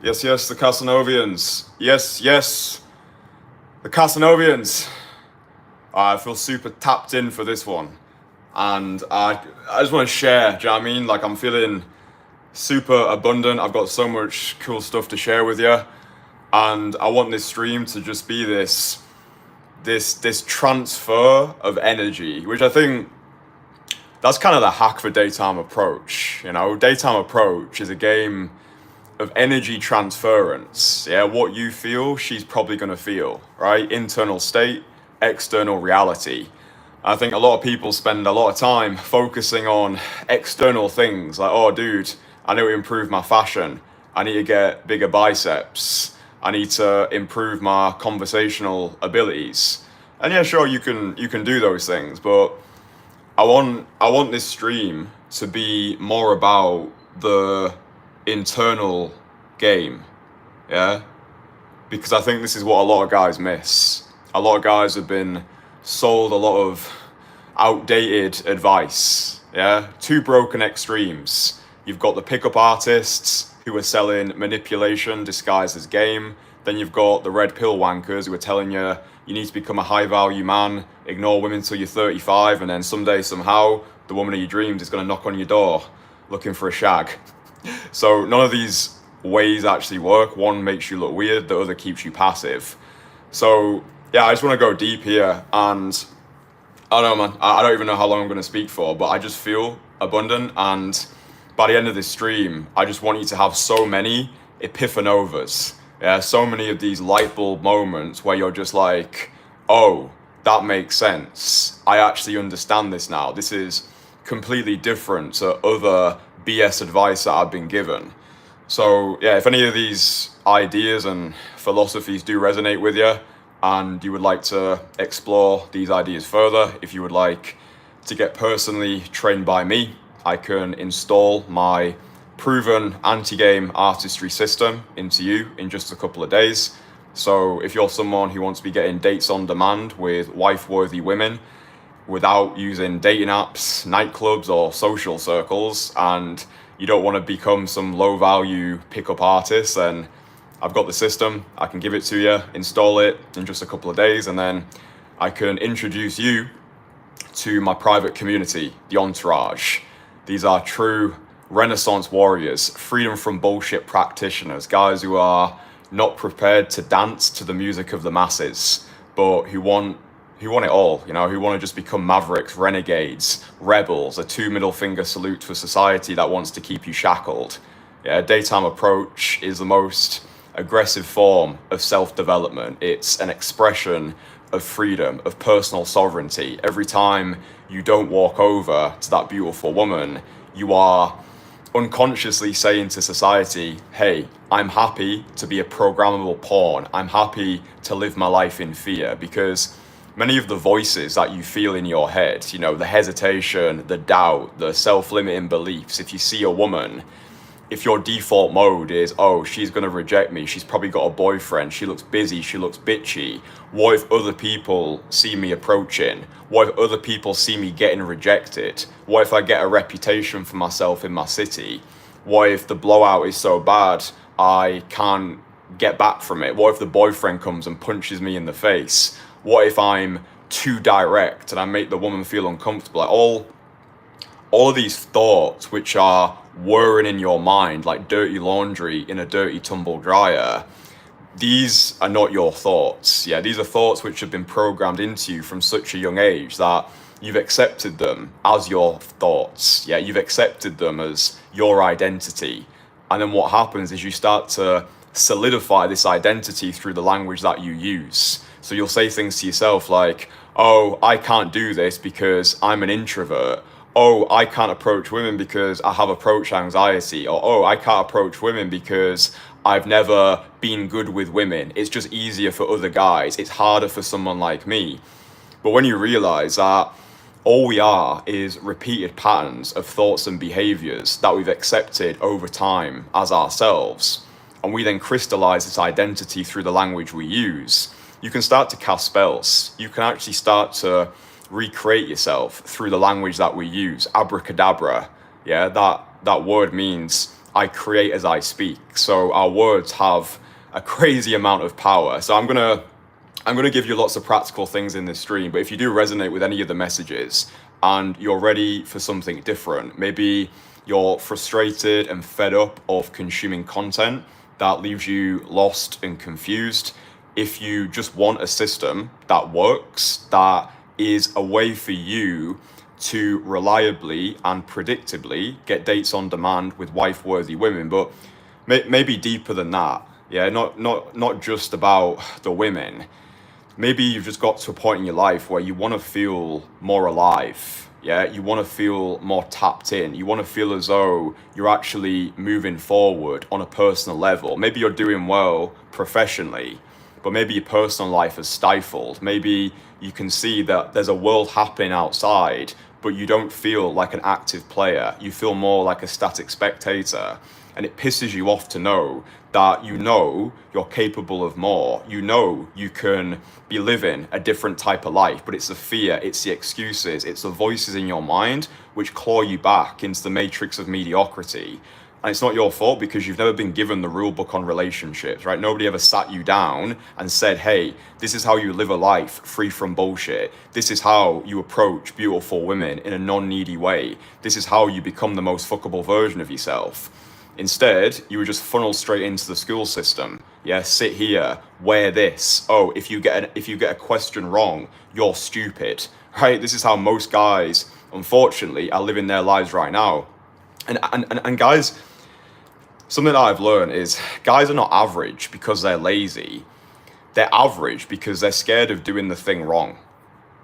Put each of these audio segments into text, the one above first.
Yes, yes, the Kasanovians. Yes, yes, the Kasanovians. I feel super tapped in for this one. And I just want to share, do you know what I mean? Like, I'm feeling super abundant. I've got so much cool stuff to share with you. And I want this stream to just be this transfer of energy, which I think that's kind of the hack for daytime approach. You know, daytime approach is a game of energy transference. Yeah, what you feel, she's probably going to feel, right? Internal state, external reality. I think a lot of people spend a lot of time focusing on external things like, oh, dude, I need to improve my fashion. I need to get bigger biceps. I need to improve my conversational abilities. And yeah, sure, you can do those things, but I want this stream to be more about the internal game, yeah? Because I think this is what a lot of guys miss. A lot of guys have been sold a lot of outdated advice, yeah? Two broken extremes. You've got the pickup artists who are selling manipulation disguised as game. Then you've got the red pill wankers who are telling you you need to become a high value man, ignore women till you're 35, and then someday, somehow, the woman of your dreams is going to knock on your door looking for a shag. So none of these ways actually work. One makes you look weird, the other keeps you passive. So yeah, I just want to go deep here, and I don't know, man. I don't even know how long I'm going to speak for, but I just feel abundant, and by the end of this stream, I just want you to have so many epiphanovas. Yeah, so many of these light bulb moments where you're just like, oh, that makes sense. I actually understand this now. This is completely different to other BS advice that I've been given. So yeah, if any of these ideas and philosophies do resonate with you, and you would like to explore these ideas further, if you would like to get personally trained by me, I can install my proven anti-game artistry system into you in just a couple of days. So if you're someone who wants to be getting dates on demand with wife-worthy women without using dating apps, nightclubs, or social circles, and you don't want to become some low-value pickup artist, then I've got the system. I can give it to you, install it in just a couple of days, and then I can introduce you to my private community, the Entourage. These are true Renaissance warriors, freedom from bullshit practitioners, guys who are not prepared to dance to the music of the masses, but who want it all, you know, who want to just become mavericks, renegades, rebels, a two middle finger salute to a society that wants to keep you shackled. Yeah, daytime approach is the most aggressive form of self-development. It's an expression of freedom, of personal sovereignty. Every time you don't walk over to that beautiful woman, you are unconsciously saying to society, hey, I'm happy to be a programmable pawn. I'm happy to live my life in fear, because many of the voices that you feel in your head, you know, the hesitation, the doubt, the self-limiting beliefs, if you see a woman, if your default mode is, oh, she's going to reject me, she's probably got a boyfriend, she looks busy, she looks bitchy, what if other people see me approaching? What if other people see me getting rejected? What if I get a reputation for myself in my city? What if the blowout is so bad I can't get back from it? What if the boyfriend comes and punches me in the face? What if I'm too direct and I make the woman feel uncomfortable? Like all of these thoughts which are whirring in your mind like dirty laundry in a dirty tumble dryer, these are not your thoughts. Yeah, these are thoughts which have been programmed into you from such a young age that you've accepted them as your thoughts. Yeah, you've accepted them as your identity. And then what happens is you start to solidify this identity through the language that you use. So you'll say things to yourself like, oh, I can't do this because I'm an introvert. Oh, I can't approach women because I have approach anxiety. Or, oh, I can't approach women because I've never been good with women. It's just easier for other guys. It's harder for someone like me. But when you realize that all we are is repeated patterns of thoughts and behaviors that we've accepted over time as ourselves, and we then crystallize this identity through the language we use, you can start to cast spells. You can actually start to recreate yourself through the language that we use. Abracadabra. Yeah, that word means I create as I speak. So our words have a crazy amount of power. So I'm gonna give you lots of practical things in this stream, but if you do resonate with any of the messages and you're ready for something different, maybe you're frustrated and fed up of consuming content that leaves you lost and confused. If you just want a system that works, that is a way for you to reliably and predictably get dates on demand with wife-worthy women, but maybe deeper than that. Yeah, not just about the women. Maybe you've just got to a point in your life where you want to feel more alive. Yeah, you want to feel more tapped in. You want to feel as though you're actually moving forward on a personal level. Maybe you're doing well professionally, but maybe your personal life is stifled. Maybe you can see that there's a world happening outside, but you don't feel like an active player. You feel more like a static spectator. And it pisses you off to know that you're capable of more. You can be living a different type of life, but it's the fear, it's the excuses, it's the voices in your mind which claw you back into the matrix of mediocrity. And it's not your fault because you've never been given the rule book on relationships, right? Nobody ever sat you down and said, hey, this is how you live a life free from bullshit. This is how you approach beautiful women in a non-needy way. This is how you become the most fuckable version of yourself. Instead, you were just funneled straight into the school system. Yeah, sit here, wear this. Oh, if you get a question wrong, you're stupid, right? This is how most guys, unfortunately, are living their lives right now. And guys, something that I've learned is guys are not average because they're lazy. They're average because they're scared of doing the thing wrong.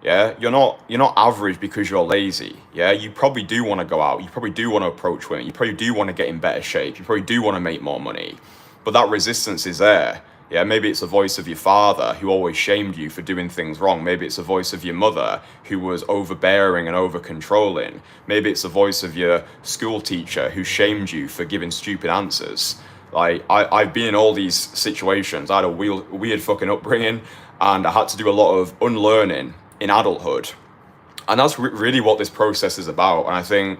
Yeah, you're not average because you're lazy. Yeah, you probably do want to go out. You probably do want to approach women. You probably do want to get in better shape. You probably do want to make more money. But that resistance is there. Yeah, maybe it's the voice of your father who always shamed you for doing things wrong. Maybe it's the voice of your mother who was overbearing and over controlling. Maybe it's the voice of your school teacher who shamed you for giving stupid answers. Like I've been in all these situations. I had a weird fucking upbringing, and I had to do a lot of unlearning in adulthood. And that's really what this process is about. And I think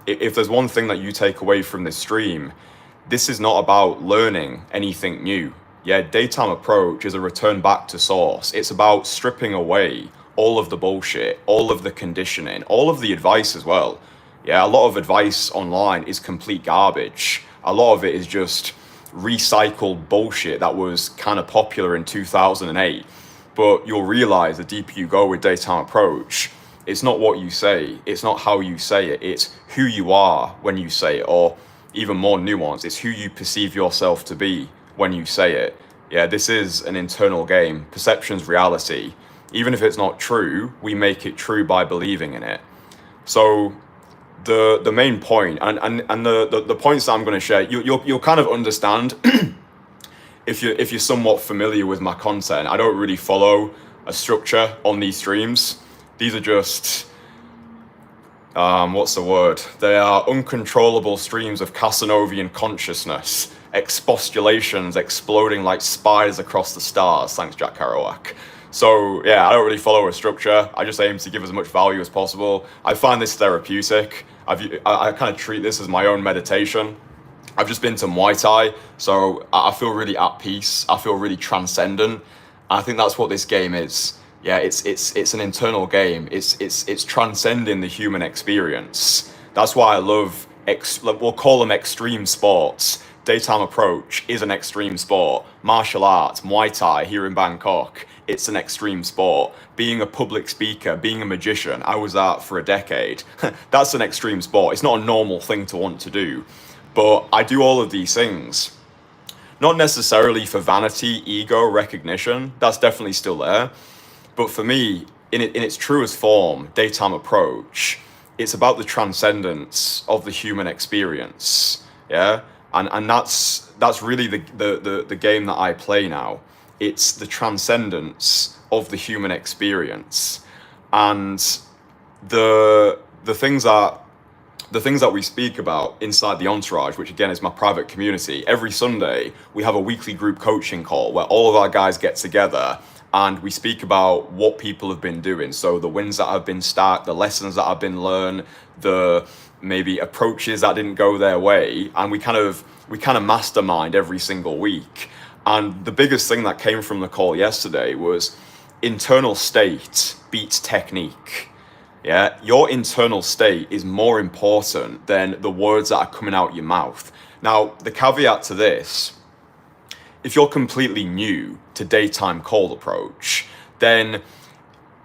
if there's one thing that you take away from this stream, this is not about learning anything new. Yeah, daytime approach is a return back to source. It's about stripping away all of the bullshit, all of the conditioning, all of the advice as well. Yeah, a lot of advice online is complete garbage. A lot of it is just recycled bullshit that was kind of popular in 2008. But you'll realize the deeper you go with daytime approach, it's not what you say, it's not how you say it, it's who you are when you say it, or even more nuanced, it's who you perceive yourself to be when you say it. Yeah, this is an internal game. Perception's reality. Even if it's not true, we make it true by believing in it. So the main point, and the points that I'm going to share, you'll kind of understand if you're somewhat familiar with my content. I don't really follow a structure on these streams. These are just, what's the word? They are uncontrollable streams of Kasanovian consciousness, expostulations exploding like spiders across the stars. Thanks, Jack Kerouac. So yeah, I don't really follow a structure. I just aim to give as much value as possible. I find this therapeutic. I kind of treat this as my own meditation. I've just been to Muay Thai, so I feel really at peace. I feel really transcendent. I think that's what this game is. Yeah, it's an internal game. It's transcending the human experience. That's why I love we'll call them extreme sports. Daytime approach is an extreme sport. Martial arts, Muay Thai here in Bangkok, it's an extreme sport. Being a public speaker, being a magician, I was that for a decade. That's an extreme sport. It's not a normal thing to want to do. But I do all of these things, not necessarily for vanity, ego, recognition. That's definitely still there. But for me, in its truest form, daytime approach, it's about the transcendence of the human experience. Yeah, and that's really the game that I play now. It's the transcendence of the human experience, and the things that we speak about inside the entourage, which again is my private community. Every Sunday we have a weekly group coaching call where all of our guys get together and we speak about what people have been doing. So the wins that have been stacked, the lessons that have been learned, the maybe approaches that didn't go their way, and we kind of mastermind every single week. And the biggest thing that came from the call yesterday was internal state beats technique. Yeah, your internal state is more important than the words that are coming out your mouth. Now, the caveat to this, if you're completely new to daytime cold approach, then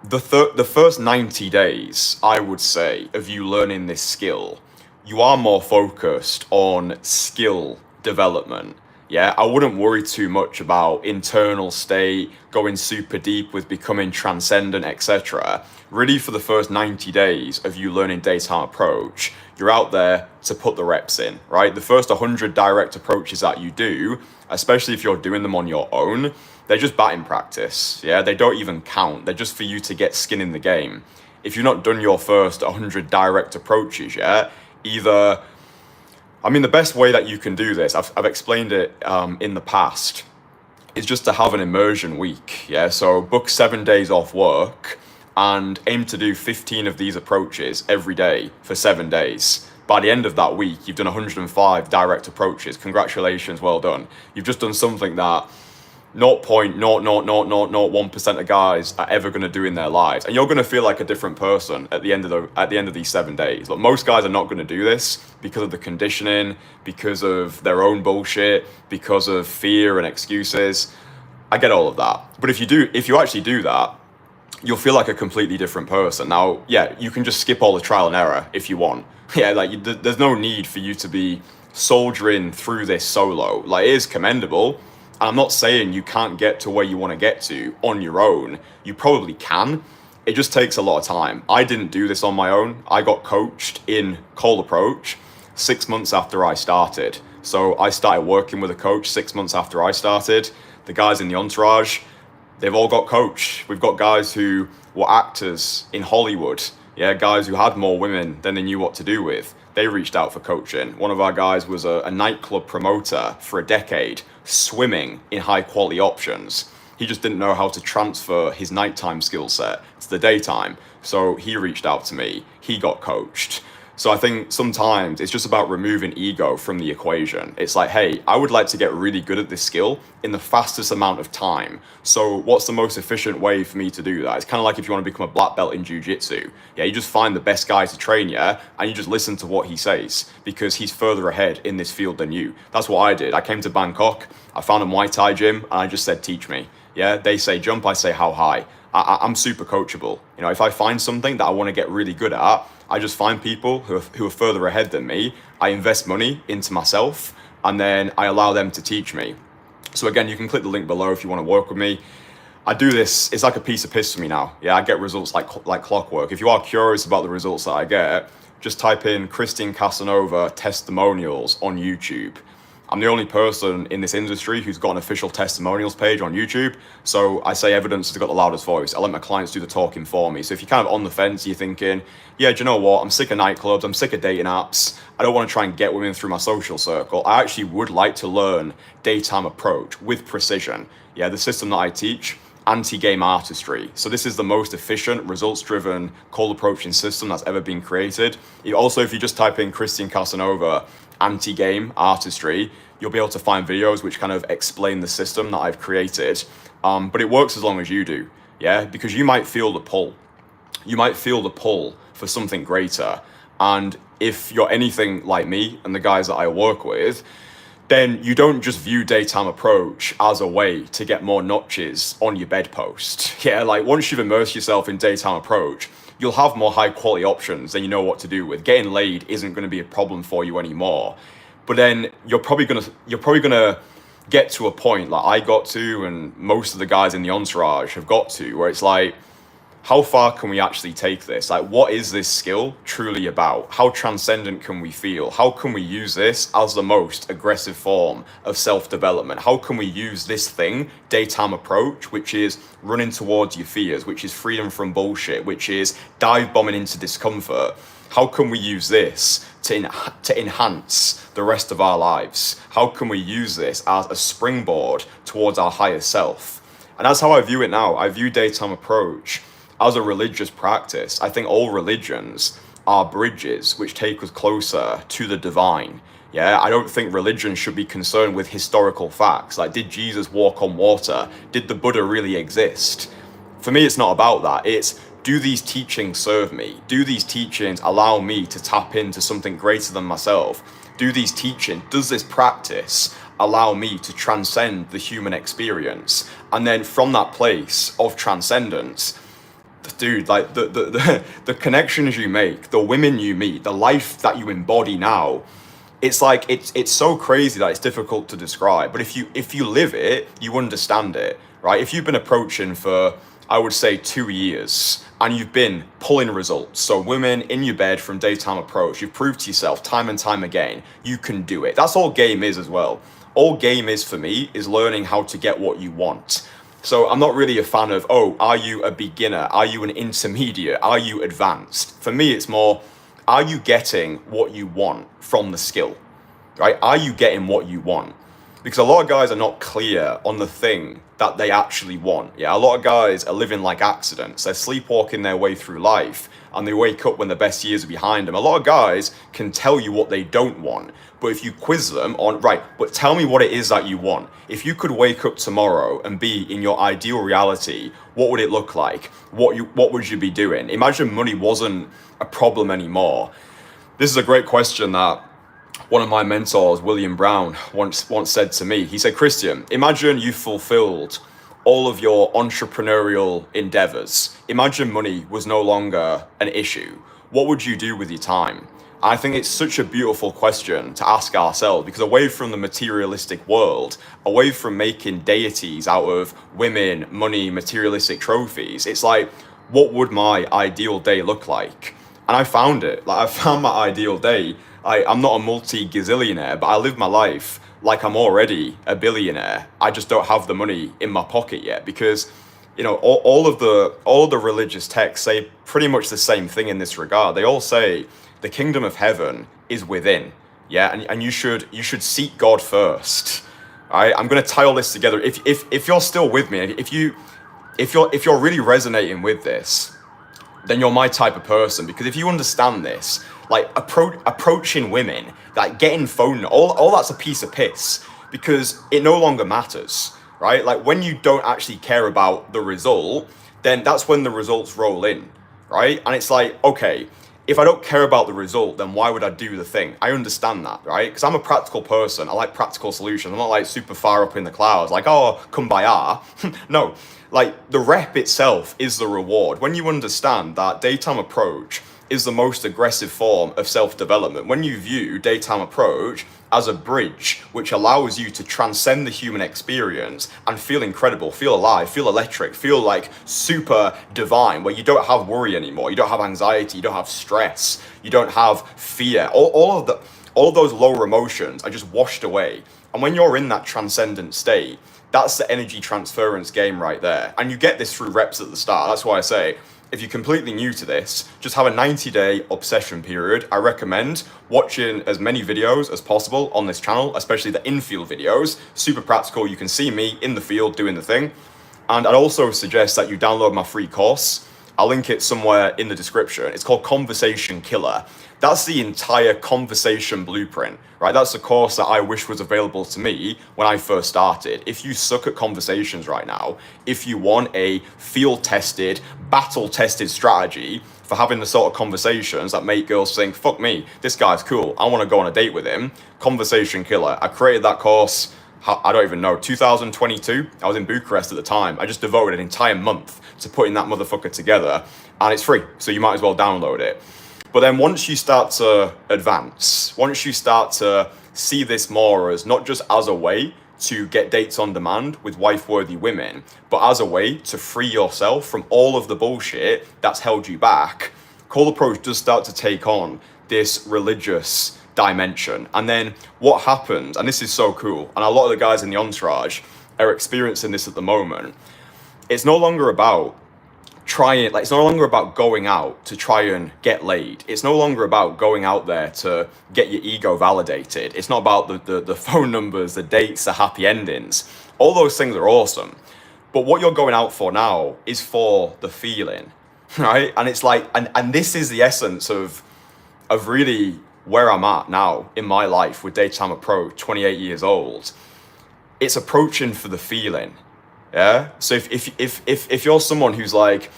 the first 90 days, I would say, of you learning this skill, you are more focused on skill development. Yeah, I wouldn't worry too much about internal state, going super deep with becoming transcendent, etc. Really, for the first 90 days of you learning daytime approach, you're out there to put the reps in, right? The first 100 direct approaches that you do, especially if you're doing them on your own, they're just batting practice. Yeah, they don't even count. They're just for you to get skin in the game. If you've not done your first 100 direct approaches yet, the best way that you can do this, I've explained it in the past, is just to have an immersion week. Yeah, so book 7 days off work and aim to do 15 of these approaches every day for 7 days. By the end of that week, you've done 105 direct approaches. Congratulations, well done. You've just done something that 0.00001% of guys are ever going to do in their lives, and you're going to feel like a different person at the end of these 7 days. Look, most guys are not going to do this because of the conditioning, because of their own bullshit, because of fear and excuses. I get all of that, but if you actually do that, you'll feel like a completely different person. Now, yeah, you can just skip all the trial and error if you want. Yeah, there's no need for you to be soldiering through this solo. Like, it is commendable. I'm not saying you can't get to where you want to get to on your own. You probably can. It just takes a lot of time. I didn't do this on my own. I got coached in cold approach 6 months after I started. So I started working with a coach 6 months after I started. The guys in the entourage, they've all got coached. We've got guys who were actors in Hollywood. Yeah, guys who had more women than they knew what to do with. They reached out for coaching. One of our guys was a nightclub promoter for a decade, swimming in high quality options. He just didn't know how to transfer his nighttime skill set to the daytime. So he reached out to me. He got coached. So I think sometimes it's just about removing ego from the equation. It's like, hey, I would like to get really good at this skill in the fastest amount of time. So what's the most efficient way for me to do that? It's kind of like if you want to become a black belt in jiu-jitsu. Yeah, you just find the best guy to train you and you just listen to what he says because he's further ahead in this field than you. That's what I did. I came to Bangkok, I found a Muay Thai gym and I just said, teach me. Yeah, they say jump, I say how high. I'm super coachable. You know, if I find something that I want to get really good at, I just find people who are further ahead than me. I invest money into myself and then I allow them to teach me. So again, you can click the link below if you want to work with me. I do this, it's like a piece of piss for me now. Yeah, I get results like clockwork. If you are curious about the results that I get, just type in Kristian Kasanova testimonials on YouTube. I'm the only person in this industry who's got an official testimonials page on YouTube. So I say evidence has got the loudest voice. I let my clients do the talking for me. So if you're kind of on the fence, you're thinking, yeah, do you know what? I'm sick of nightclubs. I'm sick of dating apps. I don't want to try and get women through my social circle. I actually would like to learn daytime approach with precision. Yeah, the system that I teach, anti-game artistry. So this is the most efficient, results-driven cold approaching system that's ever been created. Also, if you just type in Kristian Kasanova anti-game artistry, you'll be able to find videos which kind of explain the system that I've created. But it works as long as you do, yeah? Because you might feel the pull. You might feel the pull for something greater. And if you're anything like me and the guys that I work with, then you don't just view daytime approach as a way to get more notches on your bedpost. Yeah, like once you've immersed yourself in daytime approach, you'll have more high quality options than you know what to do with. Getting laid isn't going to be a problem for you anymore. But then you're probably gonna get to a point like I got to, and most of the guys in the entourage have got to, where it's like, how far can we actually take this? Like, what is this skill truly about? How transcendent can we feel? How can we use this as the most aggressive form of self-development? How can we use this thing, daytime approach, which is running towards your fears, which is freedom from bullshit, which is dive bombing into discomfort? How can we use this to enhance the rest of our lives? How can we use this as a springboard towards our higher self? And that's how I view it now. I view daytime approach as a religious practice. I think all religions are bridges which take us closer to the divine. Yeah, I don't think religion should be concerned with historical facts. Like, did Jesus walk on water? Did the Buddha really exist? For me, it's not about that. It's, do these teachings serve me? Do these teachings allow me to tap into something greater than myself? Do these teachings, does this practice allow me to transcend the human experience? And then from that place of transcendence, dude, like the connections you make, the women you meet, the life that you embody now, it's like it's so crazy that it's difficult to describe. But if you live it, you understand it, right? If you've been approaching for, I would say, 2 years, and you've been pulling results, so women in your bed from daytime approach, you've proved to yourself time and time again, you can do it. That's all game is as well. All game is for me is learning how to get what you want. So I'm not really a fan of, oh, are you a beginner? Are you an intermediate? Are you advanced? For me, it's more, are you getting what you want from the skill, right? Are you getting what you want? Because a lot of guys are not clear on the thing that they actually want. Yeah, a lot of guys are living like accidents. They're sleepwalking their way through life, and they wake up when the best years are behind them. A lot of guys can tell you what they don't want, but if you quiz them on, right, but tell me what it is that you want. If you could wake up tomorrow and be in your ideal reality, what would it look like? What would you be doing? Imagine money wasn't a problem anymore. This is a great question that one of my mentors, William Brown, once said to me. He said, Kristian, imagine you fulfilled all of your entrepreneurial endeavors. Imagine money was no longer an issue. What would you do with your time? I think it's such a beautiful question to ask ourselves, because away from the materialistic world, away from making deities out of women, money, materialistic trophies, it's like, what would my ideal day look like? And I found it. Like, I found my ideal day. I'm not a multi-gazillionaire, but I live my life like I'm already a billionaire. I just don't have the money in my pocket yet, because, you know, all of the religious texts say pretty much the same thing in this regard. They all say the kingdom of heaven is within. Yeah, and you should seek God first. All right, I'm gonna tie all this together. If you're still with me, if you're really resonating with this, then you're my type of person. Because if you understand this, like approaching women, like getting phone, all that's a piece of piss, because it no longer matters, right? Like, when you don't actually care about the result, then that's when the results roll in, right? And it's like, okay, if I don't care about the result, then why would I do the thing? I understand that, right? Because I'm a practical person. I like practical solutions. I'm not like super far up in the clouds, like, oh, kumbaya. No, like, the rep itself is the reward. When you understand that daytime approach is the most aggressive form of self-development, when you view daytime approach as a bridge which allows you to transcend the human experience and feel incredible, feel alive, feel electric, feel like super divine, where you don't have worry anymore, you don't have anxiety, you don't have stress, you don't have fear, all of those lower emotions are just washed away. And when you're in that transcendent state, that's the energy transference game right there. And you get this through reps at the start. That's why I say, if you're completely new to this, just have a 90-day obsession period. I recommend watching as many videos as possible on this channel, especially the infield videos. Super practical. You can see me in the field doing the thing. And I'd also suggest that you download my free course. I'll link it somewhere in the description. It's called Conversation Killer. That's the entire conversation blueprint, right? That's the course that I wish was available to me when I first started. If you suck at conversations right now, if you want a field-tested, battle-tested strategy for having the sort of conversations that make girls think, fuck me, this guy's cool, I want to go on a date with him, Conversation Killer. I created that course, I don't even know, 2022. I was in Bucharest at the time. I just devoted an entire month to putting that motherfucker together, and it's free, so you might as well download it. But then once you start to advance, once you start to see this more as not just as a way to get dates on demand with wife-worthy women, but as a way to free yourself from all of the bullshit that's held you back, cold approach does start to take on this religious dimension. And then what happens, and this is so cool, and a lot of the guys in the entourage are experiencing this at the moment, it's no longer about it's no longer about going out to try and get laid. It's no longer about going out there to get your ego validated. It's not about the phone numbers, the dates, the happy endings. All those things are awesome. But what you're going out for now is for the feeling, right? And it's like, and this is the essence of of really where I'm at now in my life with daytime approach, 28 years old, it's approaching for the feeling. Yeah. So if you're someone who's like,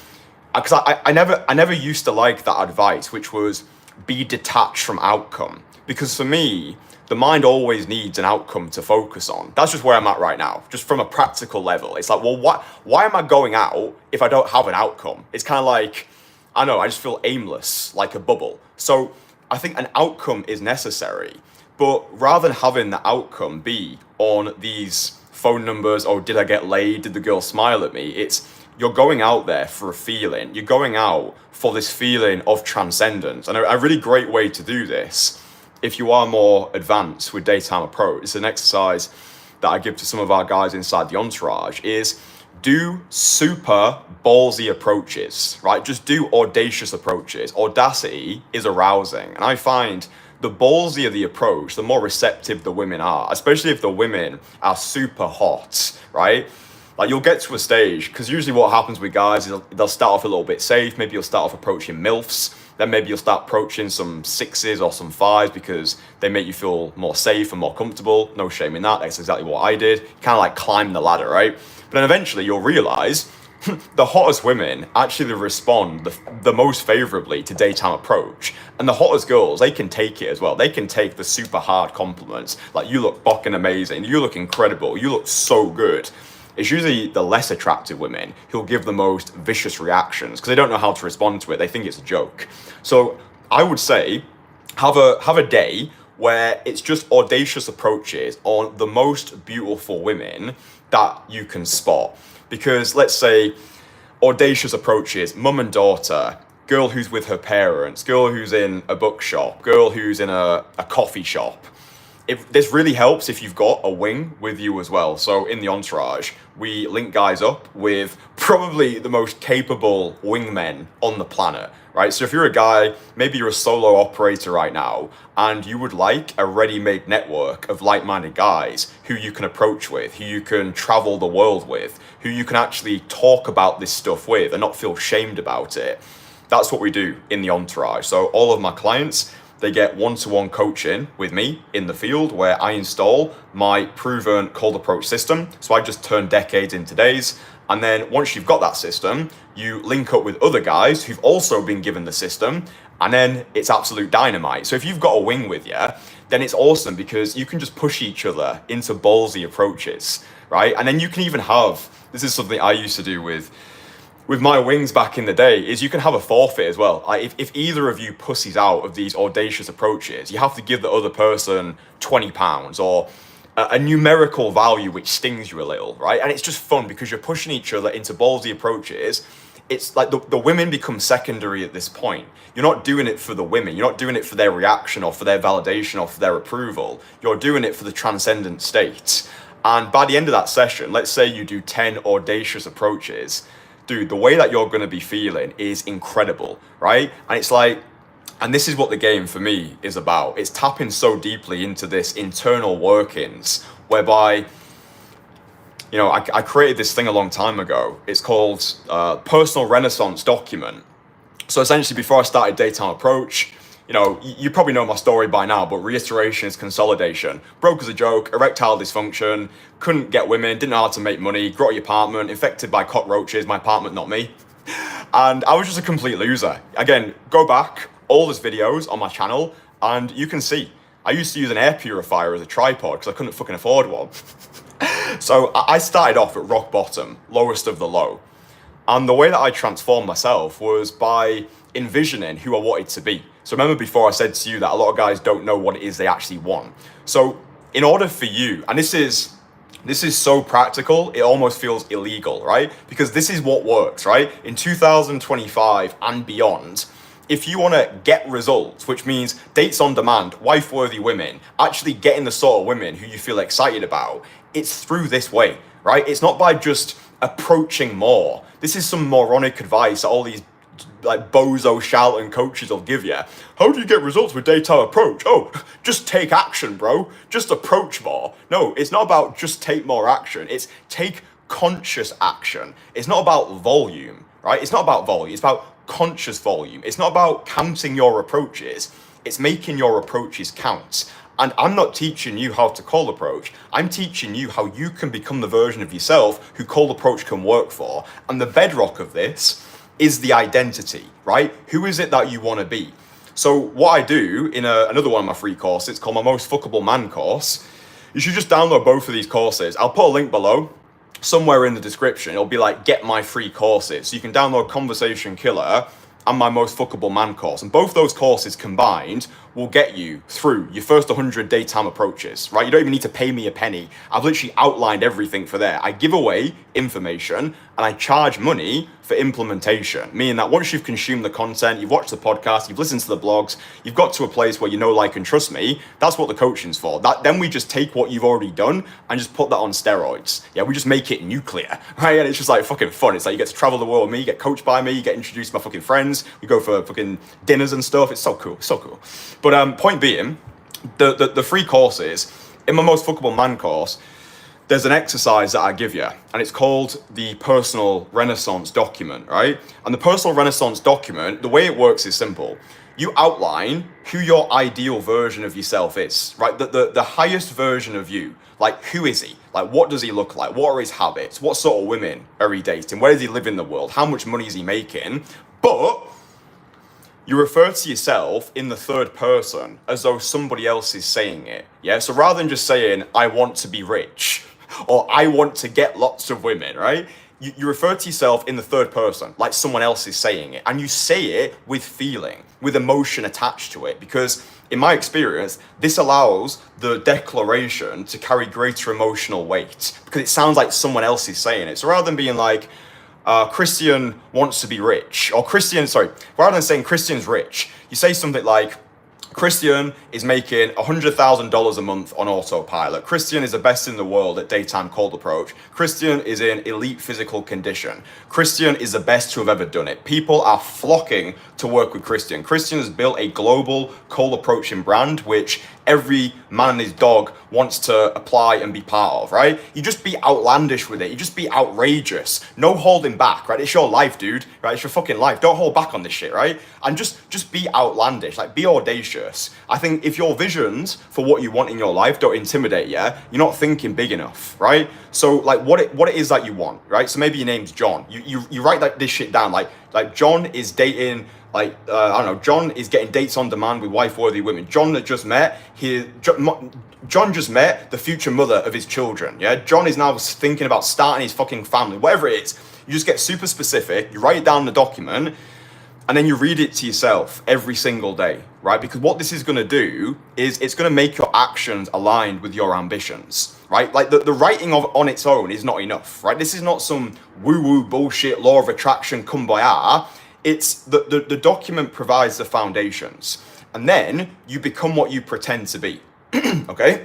because I never used to like that advice, which was be detached from outcome. Because for me, the mind always needs an outcome to focus on. That's just where I'm at right now, just from a practical level. It's like, well, why am I going out if I don't have an outcome? It's kind of like, I don't know, I just feel aimless, like a bubble. So I think an outcome is necessary, but rather than having the outcome be on these phone numbers, or did I get laid? Did the girl smile at me? It's, you're going out there for a feeling. You're going out for this feeling of transcendence. And a really great way to do this, if you are more advanced with daytime approach, it's an exercise that I give to some of our guys inside the entourage, is do super ballsy approaches, right? Just do audacious approaches. Audacity is arousing. And I find the ballsier the approach, the more receptive the women are, especially if the women are super hot, right? Like, you'll get to a stage, because usually what happens with guys is they'll start off a little bit safe. Maybe you'll start off approaching MILFs. Then maybe you'll start approaching some 6s or some 5s because they make you feel more safe and more comfortable. No shame in that. That's exactly what I did. Kind of like climb the ladder, right? But then eventually you'll realize the hottest women actually respond the most favorably to daytime approach. And the hottest girls, they can take it as well. They can take the super hard compliments. Like, you look fucking amazing. You look incredible. You look so good. It's usually the less attractive women who'll give the most vicious reactions because they don't know how to respond to it. They think it's a joke. So I would say have a day where it's just audacious approaches on the most beautiful women that you can spot. Because let's say audacious approaches, mum and daughter, girl who's with her parents, girl who's in a bookshop, girl who's in a coffee shop. This really helps if you've got a wing with you as well. So in the entourage, we link guys up with probably the most capable wingmen on the planet, right? So if you're a guy, maybe you're a solo operator right now, and you would like a ready-made network of like-minded guys who you can approach with, who you can travel the world with, who you can actually talk about this stuff with and not feel shamed about it. That's what we do in the entourage. So all of my clients, they get one-to-one coaching with me in the field where I install my proven cold approach system. So I just turn decades into days. And then once you've got that system, you link up with other guys who've also been given the system. And then it's absolute dynamite. So if you've got a wing with you, then it's awesome because you can just push each other into ballsy approaches, right? And then you can even have, this is something I used to do with my wings back in the day, is you can have a forfeit as well. Like, if either of you pussies out of these audacious approaches, you have to give the other person £20 or a numerical value which stings you a little, right? And it's just fun because you're pushing each other into ballsy approaches. It's like the women become secondary at this point. You're not doing it for the women. You're not doing it for their reaction or for their validation or for their approval. You're doing it for the transcendent state. And by the end of that session, let's say you do 10 audacious approaches, dude, the way that you're going to be feeling is incredible, right? And it's like, and this is what the game for me is about. It's tapping so deeply into this internal workings whereby, you know, I created this thing a long time ago. It's called Personal Renaissance Document. So essentially, before I started daytime approach, you know, you probably know my story by now, but reiteration is consolidation. Broke as a joke, erectile dysfunction, couldn't get women, didn't know how to make money, grotty apartment, infected by cockroaches, my apartment, not me. And I was just a complete loser. Again, go back, all these videos on my channel, and you can see, I used to use an air purifier as a tripod because I couldn't fucking afford one. So I started off at rock bottom, lowest of the low. And the way that I transformed myself was by envisioning who I wanted to be. So remember before I said to you that a lot of guys don't know what it is they actually want. So in order for you, and this is so practical, it almost feels illegal, right? Because this is what works, right? In 2025 and beyond, if you want to get results, which means dates on demand, wife-worthy women, actually getting the sort of women who you feel excited about, it's through this way, right? It's not by just approaching more. This is some moronic advice that all these like bozo Charlton coaches will give you. How do you get results with daytime approach? Oh, just take action, bro. Just approach more. No, it's not about just take more action. It's take conscious action. It's not about volume, right? It's not about volume. It's about conscious volume. It's not about counting your approaches. It's making your approaches count. And I'm not teaching you how to cold approach. I'm teaching you how you can become the version of yourself who cold approach can work for. And the bedrock of this is the identity, right? Who is it that you want to be? So what I do in another one of my free courses, it's called my Most Fuckable Man course. You should just download both of these courses. I'll put a link below, somewhere in the description. It'll be like, get my free courses. So you can download Conversation Killer and my Most Fuckable Man course. And both those courses combined will get you through your first 100 daytime approaches, right? You don't even need to pay me a penny. I've literally outlined everything for there. I give away information and I charge money for implementation, meaning that once you've consumed the content, you've watched the podcast, you've listened to the blogs, you've got to a place where you know, like, and trust me, that's what the coaching's for. Then we just take what you've already done and just put that on steroids. Yeah, we just make it nuclear, right? And it's just like fucking fun. It's like you get to travel the world with me, you get coached by me, you get introduced to my fucking friends, we go for fucking dinners and stuff. It's so cool, so cool. But point being, the free courses, in my Most Fuckable Man course, there's an exercise that I give you, and it's called the Personal Renaissance Document, right? And the Personal Renaissance Document, the way it works is simple. You outline who your ideal version of yourself is, right? The highest version of you. Like, who is he? Like, what does he look like? What are his habits? What sort of women are he dating? Where does he live in the world? How much money is he making? But you refer to yourself in the third person as though somebody else is saying it, yeah? So rather than just saying, I want to be rich, or I want to get lots of women, right? You refer to yourself in the third person, like someone else is saying it. And you say it with feeling, with emotion attached to it. Because in my experience, this allows the declaration to carry greater emotional weight. Because it sounds like someone else is saying it. So rather than being like, Kristian wants to be rich, or rather than saying Kristian's rich, you say something like, Kristian is making $100,000 a month on autopilot. Kristian is the best in the world at daytime cold approach. Kristian is in elite physical condition. Kristian is the best to have ever done it. People are flocking to work with Kristian. Kristian has built a global cold approaching brand, which every man and his dog wants to apply and be part of, right? You just be outlandish with it. You just be outrageous. No holding back, right? It's your life, dude, right? It's your fucking life. Don't hold back on this shit, right? And just be outlandish, like be audacious. I think if your visions for what you want in your life don't intimidate you, you're not thinking big enough, right? So like what it is that you want, right? So maybe your name's John. You write this shit down, like John is dating, I don't know, John is getting dates on demand with wife-worthy women. John just met the future mother of his children, yeah? John is now thinking about starting his fucking family, whatever it is. You just get super specific, you write it down in the document, and then you read it to yourself every single day, right? Because what this is going to do is it's going to make your actions aligned with your ambitions, right? Like the writing on its own is not enough, right? This is not some woo-woo bullshit law of attraction kumbaya. It's the document provides the foundations, and then you become what you pretend to be. Okay?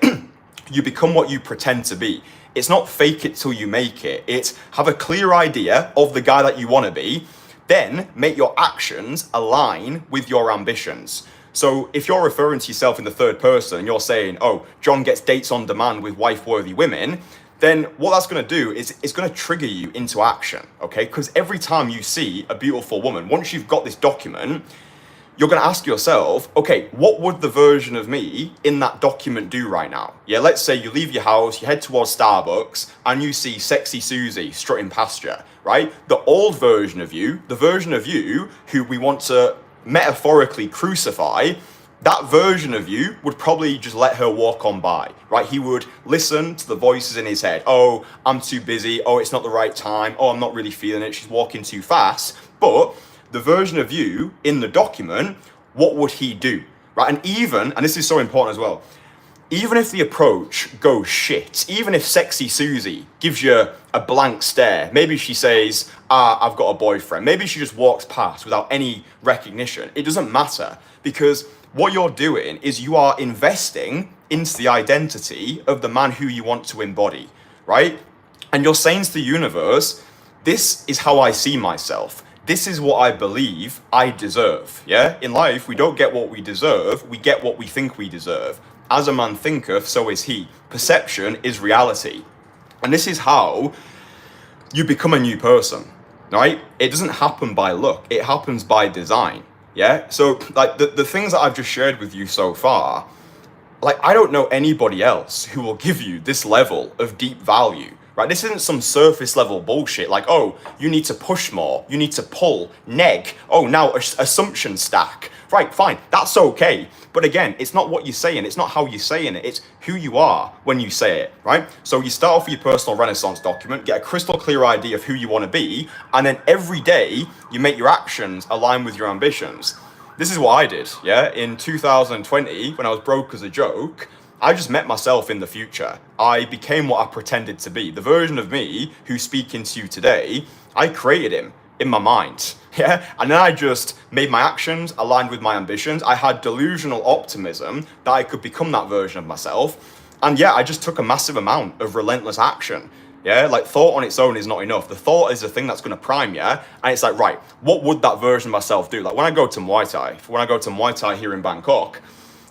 You become what you pretend to be. It's not fake it till you make it. It's have a clear idea of the guy that you want to be, then make your actions align with your ambitions. So if you're referring to yourself in the third person and you're saying, oh, John gets dates on demand with wife-worthy women, then what that's going to do is it's going to trigger you into action, okay? Because every time you see a beautiful woman, once you've got this document, you're going to ask yourself, okay, what would the version of me in that document do right now? Yeah, let's say you leave your house, you head towards Starbucks, and you see sexy Susie strutting past you, right? The old version of you, the version of you who we want to metaphorically crucify, that version of you would probably just let her walk on by, right? He would listen to the voices in his head. Oh, I'm too busy. Oh, it's not the right time. Oh, I'm not really feeling it. She's walking too fast. But the version of you in the document, what would he do, right? And this is so important as well, even if the approach goes shit, even if sexy Susie gives you a blank stare, maybe she says, I've got a boyfriend. Maybe she just walks past without any recognition. It doesn't matter, because what you're doing is you are investing into the identity of the man who you want to embody, right? And you're saying to the universe, this is how I see myself. This is what I believe I deserve, yeah? In life, we don't get what we deserve, we get what we think we deserve. As a man thinketh, so is he. Perception is reality. And this is how you become a new person, right? It doesn't happen by luck, it happens by design. Yeah. So like the things that I've just shared with you so far, like I don't know anybody else who will give you this level of deep value, right? This isn't some surface level bullshit like, oh, you need to push more, you need to pull, neg, oh, now assumption stack. Right, fine, that's okay. But again, it's not what you're saying, it's not how you're saying it, it's who you are when you say it, right? So you start off with your personal renaissance document, get a crystal clear idea of who you want to be, and then every day you make your actions align with your ambitions. This is what I did, yeah? In 2020, when I was broke as a joke, I just met myself in the future. I became what I pretended to be. The version of me who's speaking to you today, I created him in my mind, yeah? And then I just made my actions aligned with my ambitions. I had delusional optimism that I could become that version of myself. And yeah, I just took a massive amount of relentless action. Yeah, like thought on its own is not enough. The thought is the thing that's going to prime you. And it's like, right, what would that version of myself do? Like when I go to Muay Thai here in Bangkok,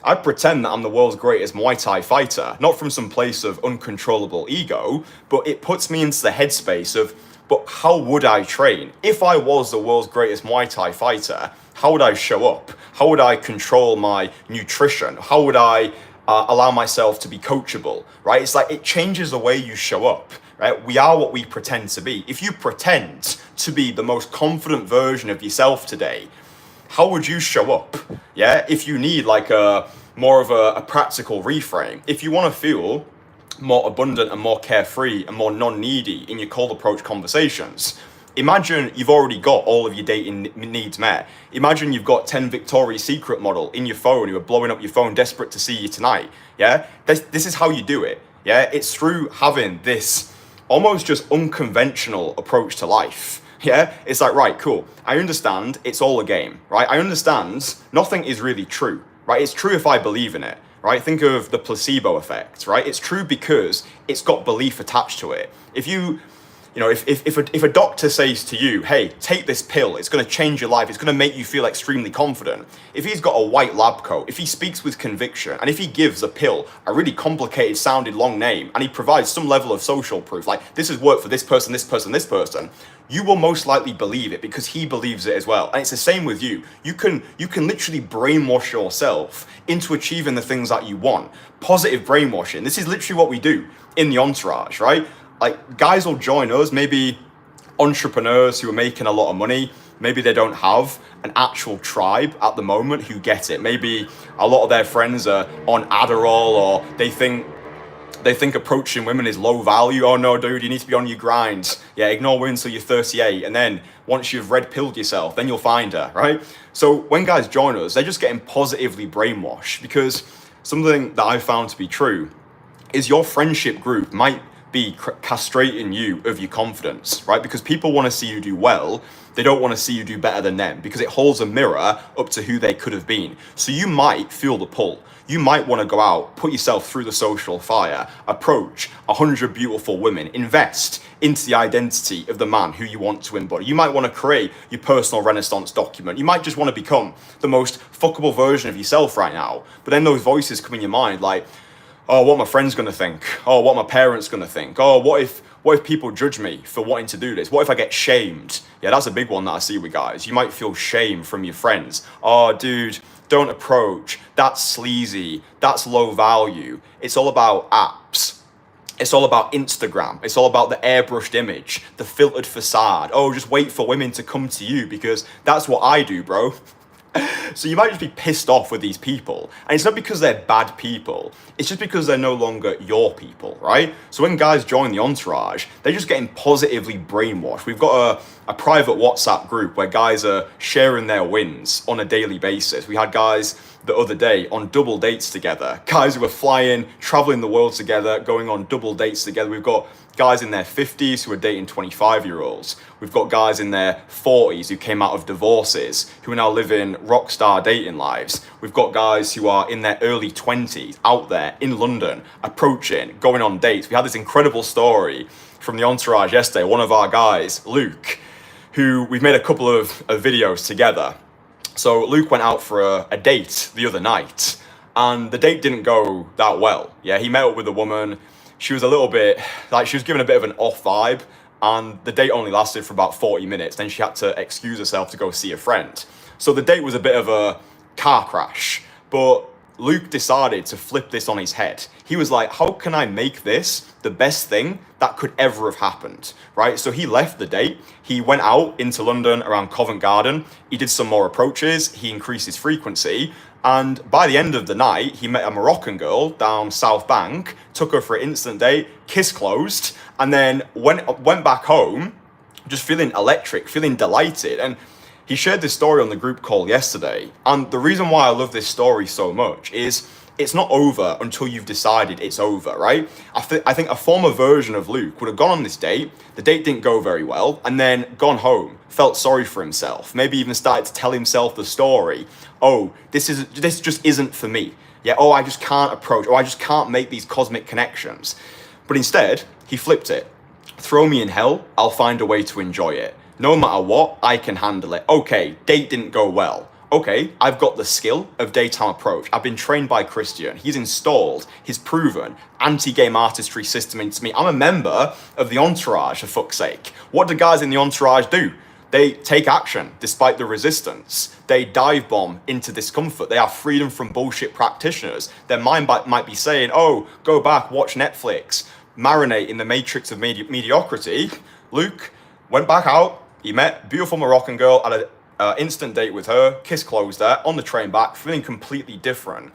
I pretend that I'm the world's greatest Muay Thai fighter, not from some place of uncontrollable ego, but it puts me into the headspace of, but how would I train? If I was the world's greatest Muay Thai fighter, how would I show up? How would I control my nutrition? How would I allow myself to be coachable, right? It's like it changes the way you show up, right? We are what we pretend to be. If you pretend to be the most confident version of yourself today, how would you show up? Yeah, if you need like a more of a practical reframe, if you want to feel more abundant and more carefree and more non-needy in your cold approach conversations, imagine you've already got all of your dating needs met. Imagine you've got 10 Victoria's Secret model in your phone who are blowing up your phone desperate to see you tonight. Yeah, this is how you do it. Yeah, it's through having this almost just unconventional approach to life. Yeah, it's like, right, cool. I understand it's all a game, right? I understand nothing is really true, right? It's true if I believe in it, right? Think of the placebo effect, right? It's true because it's got belief attached to it. If if a doctor says to you, hey, take this pill, it's going to change your life, it's going to make you feel extremely confident. If he's got a white lab coat, if he speaks with conviction, and if he gives a pill a really complicated sounded long name, and he provides some level of social proof, like this has worked for this person, this person, this person, you will most likely believe it because he believes it as well. And it's the same with you. You can literally brainwash yourself into achieving the things that you want. Positive brainwashing. This is literally what we do in the entourage, right? Like guys will join us, maybe entrepreneurs who are making a lot of money, maybe they don't have an actual tribe at the moment who get it. Maybe a lot of their friends are on Adderall, or they think approaching women is low value. Oh no, dude, you need to be on your grind. Yeah, ignore women till you're 38. And then once you've red pilled yourself, then you'll find her, right? So when guys join us, they're just getting positively brainwashed, because something that I found to be true is your friendship group might be castrating you of your confidence, right? Because people want to see you do well. They don't want to see you do better than them, because it holds a mirror up to who they could have been. So you might feel the pull. You might want to go out, put yourself through the social fire, approach 100 beautiful women, invest into the identity of the man who you want to embody. You might want to create your personal renaissance document. You might just want to become the most fuckable version of yourself right now. But then those voices come in your mind like, oh, what my friend's gonna think? Oh, what my parents gonna think? Oh, what if people judge me for wanting to do this? What if I get shamed? Yeah, that's a big one that I see with guys. You might feel shame from your friends. Oh, dude, don't approach. That's sleazy. That's low value. It's all about apps. It's all about Instagram. It's all about the airbrushed image, the filtered facade. Oh, just wait for women to come to you because that's what I do, bro. So you might just be pissed off with these people, and it's not because they're bad people, it's just because they're no longer your people, right? So when guys join the entourage, they're just getting positively brainwashed. We've got a private WhatsApp group where guys are sharing their wins on a daily basis. We had guys the other day on double dates together, guys who were flying, traveling the world together, going on double dates together. We've got guys in their 50s who are dating 25-year-olds. We've got guys in their 40s who came out of divorces, who are now living rock star dating lives. We've got guys who are in their early 20s out there in London, approaching, going on dates. We had this incredible story from the entourage yesterday. One of our guys, Luke, who we've made a couple of videos together. So Luke went out for a date the other night, and the date didn't go that well. Yeah, he met up with a woman. She was a little bit, like she was given a bit of an off vibe, and the date only lasted for about 40 minutes. Then she had to excuse herself to go see a friend. So the date was a bit of a car crash, but Luke decided to flip this on his head. He was like, how can I make this the best thing that could ever have happened, right? So he left the date. He went out into London around Covent Garden. He did some more approaches. He increased his frequency. And by the end of the night, he met a Moroccan girl down South Bank, took her for an instant date, kiss closed, and then went back home just feeling electric, feeling delighted. And he shared this story on the group call yesterday. And the reason why I love this story so much is it's not over until you've decided it's over, right? I think a former version of Luke would have gone on this date, the date didn't go very well, and then gone home, felt sorry for himself, maybe even started to tell himself the story. Oh, this just isn't for me. Yeah, oh, I just can't approach, or I just can't make these cosmic connections. But instead, he flipped it. Throw me in hell, I'll find a way to enjoy it. No matter what, I can handle it. Okay, date didn't go well. Okay, I've got the skill of daytime approach. I've been trained by Kristian. He's installed his proven anti-game artistry system into me. I'm a member of the entourage, for fuck's sake. What do guys in the entourage do? They take action despite the resistance. They dive bomb into discomfort. They are freedom from bullshit practitioners. Their mind might be saying, oh, go back, watch Netflix, marinate in the matrix of mediocrity. Luke went back out. He met a beautiful Moroccan girl at an instant date with her, kiss closed there, on the train back, feeling completely different.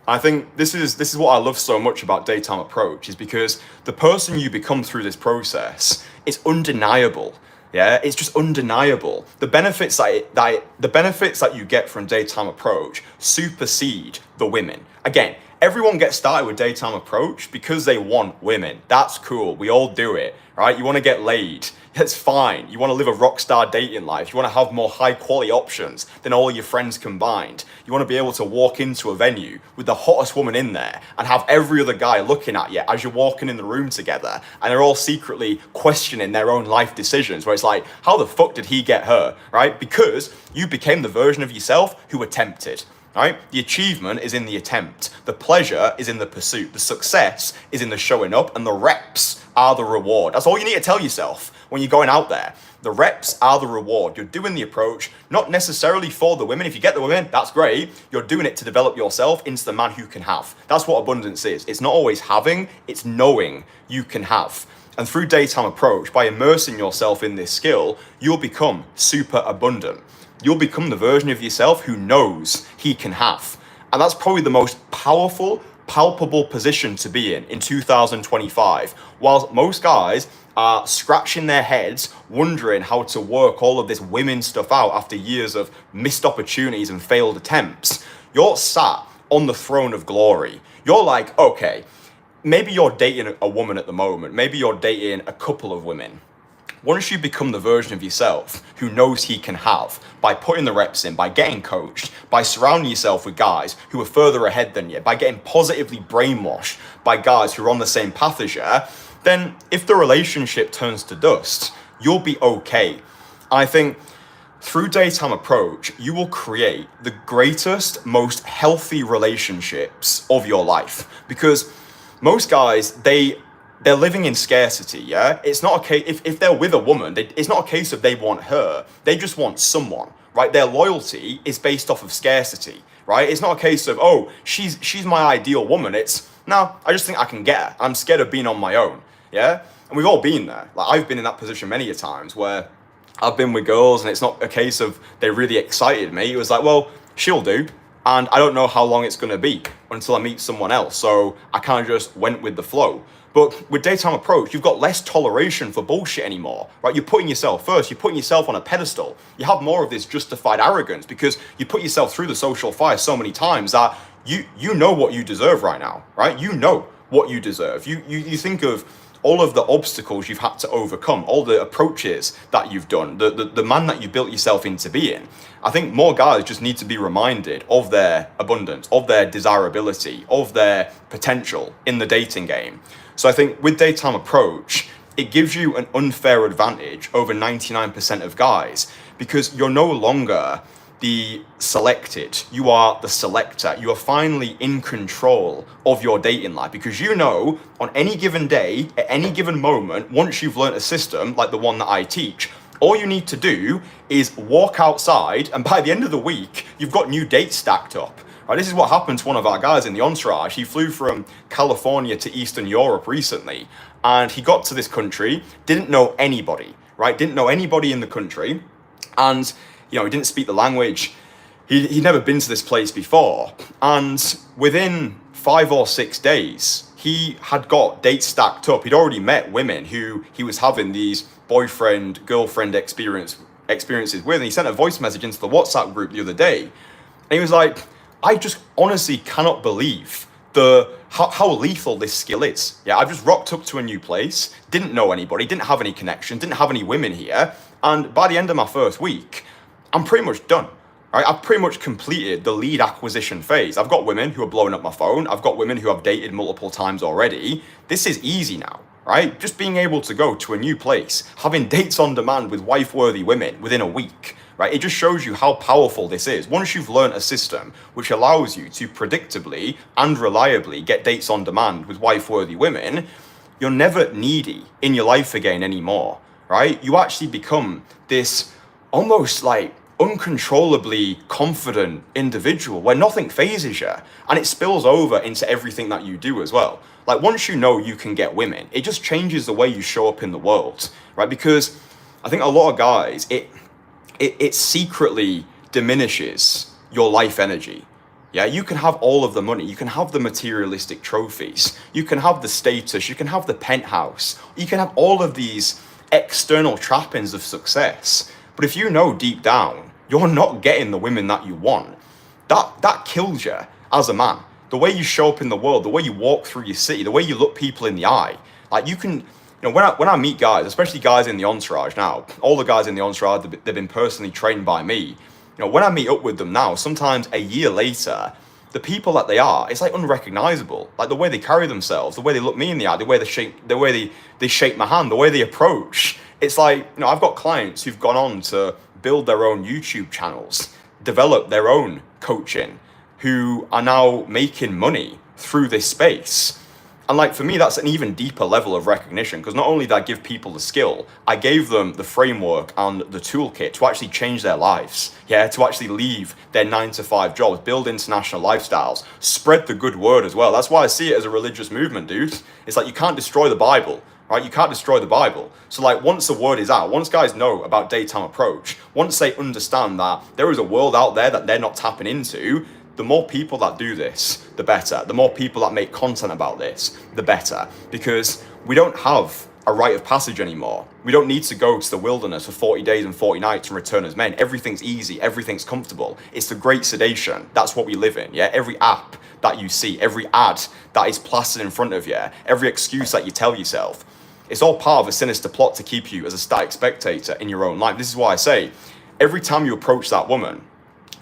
I think this is what I love so much about daytime approach, is because the person you become through this process is undeniable. Yeah, it's just undeniable. The benefits that you get from daytime approach supersede the women. Again, everyone gets started with daytime approach because they want women. That's cool. We all do it, right? You want to get laid. That's fine. You want to live a rock star dating life. You want to have more high quality options than all your friends combined. You want to be able to walk into a venue with the hottest woman in there and have every other guy looking at you as you're walking in the room together, and they're all secretly questioning their own life decisions, where it's like, how the fuck did he get her, right? Because you became the version of yourself who attempted. Right? The achievement is in the attempt. The pleasure is in the pursuit. The success is in the showing up, and the reps are the reward. That's all you need to tell yourself when you're going out there. The reps are the reward. You're doing the approach, not necessarily for the women. If you get the women, that's great. You're doing it to develop yourself into the man who can have. That's what abundance is. It's not always having, it's knowing you can have. And through daytime approach, by immersing yourself in this skill, you'll become super abundant. You'll become the version of yourself who knows he can have. And that's probably the most powerful, palpable position to be in 2025. While most guys are scratching their heads, wondering how to work all of this women stuff out after years of missed opportunities and failed attempts, you're sat on the throne of glory. You're like, okay, maybe you're dating a woman at the moment. Maybe you're dating a couple of women. Once you become the version of yourself who knows he can have, by putting the reps in, by getting coached, by surrounding yourself with guys who are further ahead than you, by getting positively brainwashed by guys who are on the same path as you, then if the relationship turns to dust, you'll be okay. I think through daytime approach, you will create the greatest, most healthy relationships of your life. Because most guys, they're living in scarcity, yeah? It's not a case, if they're with a woman, it's not a case of they want her, they just want someone, right? Their loyalty is based off of scarcity, right? It's not a case of, oh, she's my ideal woman. It's, no, I just think I can get her. I'm scared of being on my own, yeah? And we've all been there. Like, I've been in that position many a times where I've been with girls and it's not a case of they really excited me. It was like, well, she'll do. And I don't know how long it's gonna be until I meet someone else. So I kind of just went with the flow. But with daytime approach, you've got less toleration for bullshit anymore, right? You're putting yourself first. You're putting yourself on a pedestal. You have more of this justified arrogance because you put yourself through the social fire so many times that you know what you deserve right now, right? You know what you deserve. You think of all of the obstacles you've had to overcome, all the approaches that you've done, the man that you built yourself into being. I think more guys just need to be reminded of their abundance, of their desirability, of their potential in the dating game. So I think with daytime approach, it gives you an unfair advantage over 99% of guys because you're no longer the selected, you are the selector. You are finally in control of your dating life because you know on any given day, at any given moment, once you've learned a system like the one that I teach, All you need to do is walk outside, and by the end of the week, you've got new dates stacked up. Right, this is what happened to one of our guys in the entourage. He flew from California to Eastern Europe recently, and he got to this country, didn't know anybody, right? Didn't know anybody in the country, and he didn't speak the language. He'd never been to this place before, and within 5 or 6 days, he had got dates stacked up. He'd already met women who he was having these boyfriend, girlfriend experiences with, and he sent a voice message into the WhatsApp group the other day, and he was like, I just honestly cannot believe how lethal this skill is. Yeah, I've just rocked up to a new place, didn't know anybody, didn't have any connection, didn't have any women here, and by the end of my first week, I'm pretty much done. Right? I've pretty much completed the lead acquisition phase. I've got women who are blowing up my phone. I've got women who I've dated multiple times already. This is easy now, right? Just being able to go to a new place, having dates on demand with wife-worthy women within a week, right? It just shows you how powerful this is. Once you've learned a system which allows you to predictably and reliably get dates on demand with wife-worthy women, you're never needy in your life again anymore, right? You actually become this almost like uncontrollably confident individual where nothing phases you, and it spills over into everything that you do as well. Like, once you know you can get women, it just changes the way you show up in the world, right? Because I think a lot of guys, it secretly diminishes your life energy. Yeah, you can have all of the money, you can have the materialistic trophies, you can have the status, you can have the penthouse, you can have all of these external trappings of success. But if you know deep down you're not getting the women that you want, that kills you as a man. The way you show up in the world, the way you walk through your city, the way you look people in the eye. Like, you can, when I meet guys, especially guys in the entourage now, all the guys in the entourage, they've been personally trained by me. When I meet up with them now, sometimes a year later, the people that they are, it's like unrecognizable. Like, the way they carry themselves, the way they look me in the eye, the way they shake my hand, the way they approach. It's like, I've got clients who've gone on to build their own YouTube channels, develop their own coaching, who are now making money through this space. And like, for me, that's an even deeper level of recognition, because not only did I give people the skill, I gave them the framework and the toolkit to actually change their lives. Yeah, to actually leave their 9-to-5 jobs, build international lifestyles, spread the good word as well. That's why I see it as a religious movement, dude. It's like, you can't destroy the Bible, right? You can't destroy the Bible. So like, once the word is out, once guys know about daytime approach, once they understand that there is a world out there that they're not tapping into, the more people that do this, the better. The more people that make content about this, the better. Because we don't have a rite of passage anymore. We don't need to go to the wilderness for 40 days and 40 nights and return as men. Everything's easy, everything's comfortable. It's the great sedation. That's what we live in, yeah? Every app that you see, every ad that is plastered in front of you, every excuse that you tell yourself, it's all part of a sinister plot to keep you as a static spectator in your own life. This is why I say, every time you approach that woman,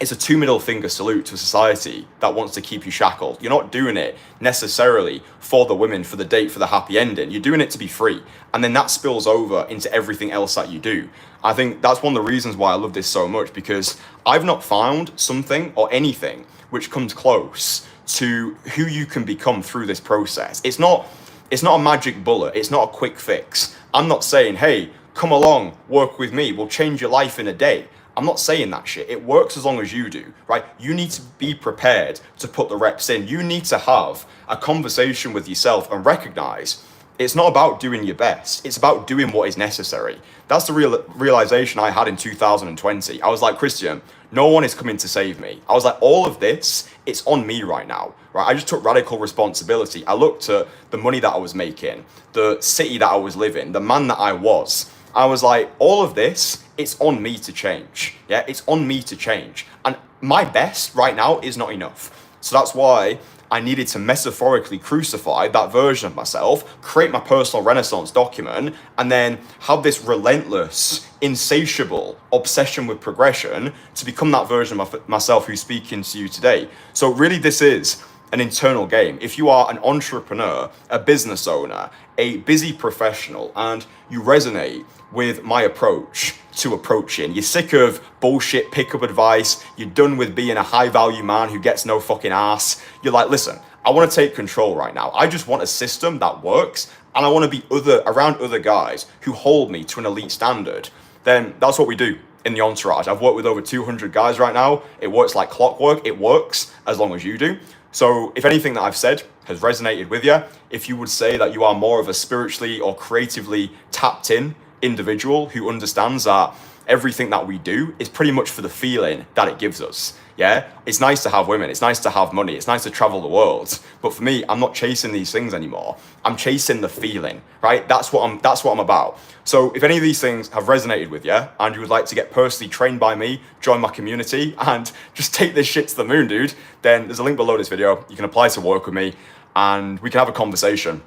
it's a 2 middle finger salute to a society that wants to keep you shackled. You're not doing it necessarily for the women, for the date, for the happy ending. You're doing it to be free. And then that spills over into everything else that you do. I think that's one of the reasons why I love this so much, because I've not found something or anything which comes close to who you can become through this process. It's not a magic bullet. It's not a quick fix. I'm not saying, hey, come along, work with me. We'll change your life in a day. I'm not saying that shit. It works as long as you do, right? You need to be prepared to put the reps in. You need to have a conversation with yourself and recognize it's not about doing your best. It's about doing what is necessary. That's the realization I had in 2020. I was like, Kristian, no one is coming to save me. I was like, all of this, it's on me right now, right? I just took radical responsibility. I looked at the money that I was making, the city that I was living, the man that I was. I was like, all of this, it's on me to change. Yeah, it's on me to change. And my best right now is not enough. So that's why I needed to metaphorically crucify that version of myself, create my personal Renaissance document, and then have this relentless, insatiable obsession with progression to become that version of myself who's speaking to you today. So really, this is an internal game. If you are an entrepreneur, a business owner, a busy professional, and you resonate with my approach to approaching, you're sick of bullshit pickup advice, you're done with being a high value man who gets no fucking ass, you're like, listen, I want to take control right now. I just want a system that works, and I want to be around other guys who hold me to an elite standard. then that's what we do in the entourage. I've worked with over 200 guys right now. It works like clockwork. It works as long as you do. So if anything that I've said has resonated with you, if you would say that you are more of a spiritually or creatively tapped in individual who understands that everything that we do is pretty much for the feeling that it gives us. Yeah, it's nice to have women, it's nice to have money, it's nice to travel the world. But for me, I'm not chasing these things anymore. I'm chasing the feeling, right? That's what I'm about. So if any of these things have resonated with you and you would like to get personally trained by me, join my community and just take this shit to the moon, dude, then there's a link below this video. You can apply to work with me and we can have a conversation.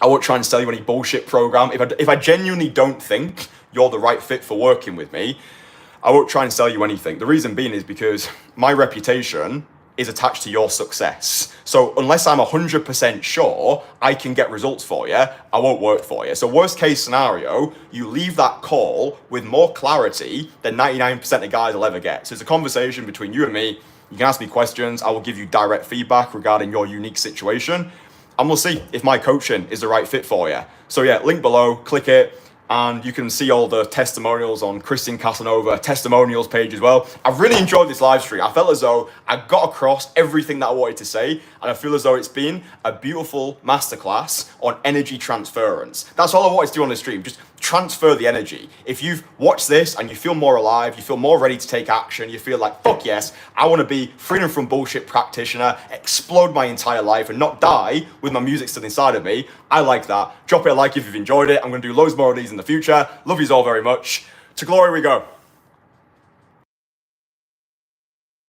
I won't try and sell you any bullshit program. If I genuinely don't think you're the right fit for working with me, I won't try and sell you anything. The reason being is because my reputation is attached to your success. So unless I'm 100% sure I can get results for you, I won't work for you. So worst case scenario, you leave that call with more clarity than 99% of guys will ever get. So it's a conversation between you and me. You can ask me questions. I will give you direct feedback regarding your unique situation. And we'll see if my coaching is the right fit for you. So yeah, link below, click it. And you can see all the testimonials on Kristian Kasanova testimonials page as well. I've really enjoyed this live stream. I felt as though I got across everything that I wanted to say, and I feel as though it's been a beautiful masterclass on energy transference. That's all I wanted to do on this stream, just transfer the energy. If you've watched this and you feel more alive, you feel more ready to take action, you feel like, fuck yes, I want to be freedom from bullshit practitioner, explode my entire life and not die with my music still inside of me, I like that. Drop it a like if you've enjoyed it. I'm going to do loads more of these in the future. Love yous all very much. To glory we go.